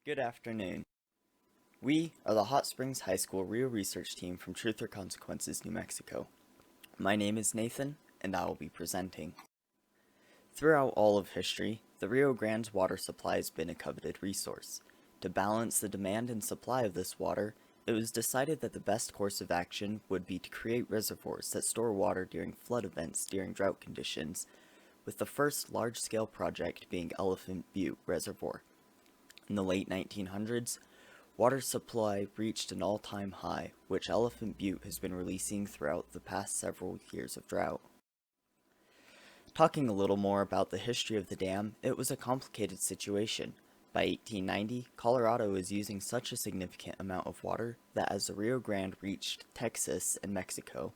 Good afternoon. We are the Hot Springs High School Rio Research Team from Truth or Consequences, New Mexico. My name is Nathan, and I will be presenting. Throughout all of history, the Rio Grande's water supply has been a coveted resource. To balance the demand and supply of this water, it was decided that the best course of action would be to create reservoirs that store water during flood events during drought conditions, with the first large-scale project being Elephant Butte Reservoir. In the late 1900s, water supply reached an all-time high, which Elephant Butte has been releasing throughout the past several years of drought. Talking a little more about the history of the dam, it was a complicated situation. By 1890, Colorado was using such a significant amount of water that as the Rio Grande reached Texas and Mexico,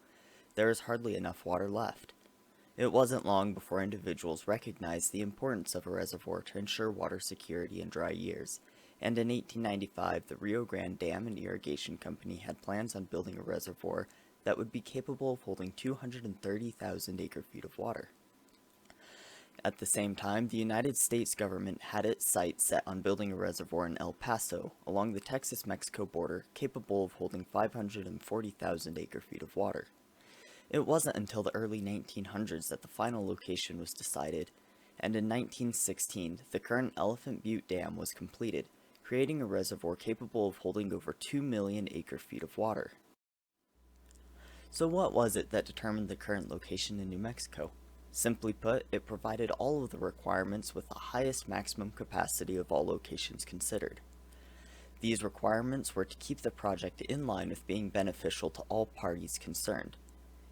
there was hardly enough water left. It wasn't long before individuals recognized the importance of a reservoir to ensure water security in dry years, and in 1895 the Rio Grande Dam and Irrigation Company had plans on building a reservoir that would be capable of holding 230,000 acre-feet of water. At the same time, the United States government had its sights set on building a reservoir in El Paso, along the Texas-Mexico border, capable of holding 540,000 acre-feet of water. It wasn't until the early 1900s that the final location was decided, and in 1916, the current Elephant Butte Dam was completed, creating a reservoir capable of holding over 2 million acre-feet of water. So what was it that determined the current location in New Mexico? Simply put, it provided all of the requirements with the highest maximum capacity of all locations considered. These requirements were to keep the project in line with being beneficial to all parties concerned.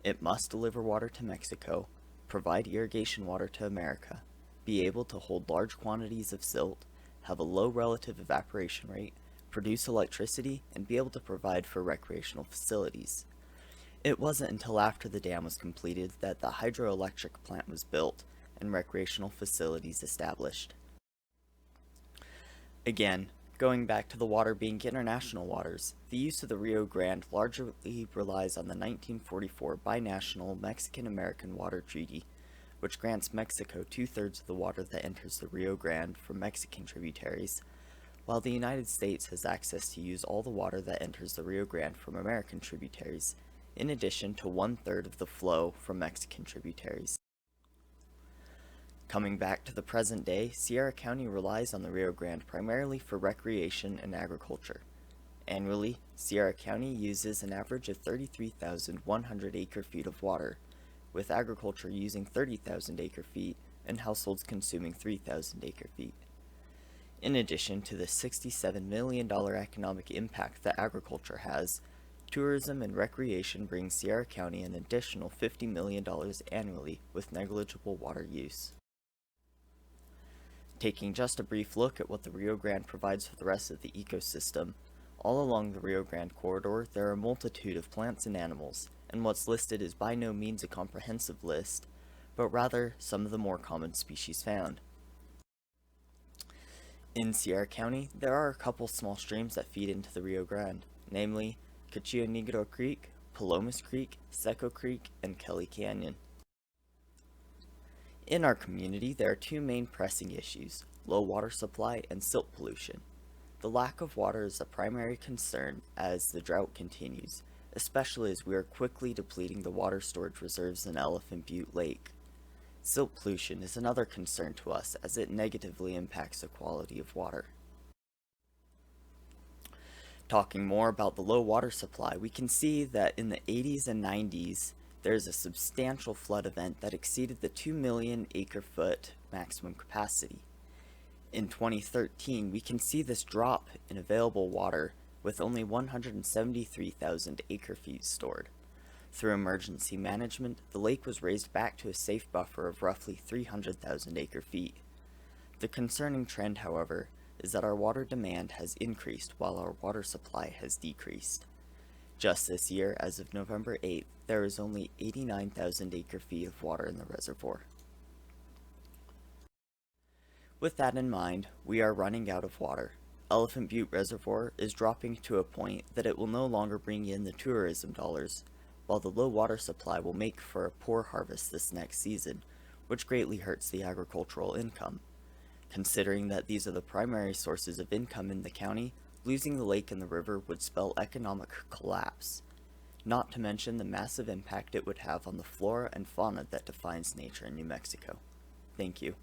It must deliver water to Mexico, provide irrigation water to America, be able to hold large quantities of silt, have a low relative evaporation rate, produce electricity, and be able to provide for recreational facilities. It wasn't until after the dam was completed that the hydroelectric plant was built and recreational facilities established. Again, going back to the water being international waters, the use of the Rio Grande largely relies on the 1944 binational Mexican-American Water Treaty, which grants Mexico 2/3 of the water that enters the Rio Grande from Mexican tributaries, while the United States has access to use all the water that enters the Rio Grande from American tributaries, in addition to 1/3 of the flow from Mexican tributaries. Coming back to the present day, Sierra County relies on the Rio Grande primarily for recreation and agriculture. Annually, Sierra County uses an average of 33,100 acre-feet of water, with agriculture using 30,000 acre-feet and households consuming 3,000 acre-feet. In addition to the $67 million economic impact that agriculture has, tourism and recreation brings Sierra County an additional $50 million annually with negligible water use. Taking just a brief look at what the Rio Grande provides for the rest of the ecosystem, all along the Rio Grande corridor there are a multitude of plants and animals, and what's listed is by no means a comprehensive list, but rather some of the more common species found. In Sierra County, there are a couple small streams that feed into the Rio Grande, namely Cachio Negro Creek, Palomas Creek, Seco Creek, and Kelly Canyon. In our community, there are two main pressing issues: low water supply and silt pollution. The lack of water is a primary concern as the drought continues, especially as we are quickly depleting the water storage reserves in Elephant Butte Lake. Silt pollution is another concern to us as it negatively impacts the quality of water. Talking more about the low water supply, we can see that in the 80s and 90s, there is a substantial flood event that exceeded the 2 million acre-foot maximum capacity. In 2013, we can see this drop in available water with only 173,000 acre-feet stored. Through emergency management, the lake was raised back to a safe buffer of roughly 300,000 acre-feet. The concerning trend, however, is that our water demand has increased while our water supply has decreased. Just this year, as of November 8th, there is only 89,000 acre-feet of water in the reservoir. With that in mind, we are running out of water. Elephant Butte Reservoir is dropping to a point that it will no longer bring in the tourism dollars, while the low water supply will make for a poor harvest this next season, which greatly hurts the agricultural income. Considering that these are the primary sources of income in the county, losing the lake and the river would spell economic collapse, not to mention the massive impact it would have on the flora and fauna that defines nature in New Mexico. Thank you.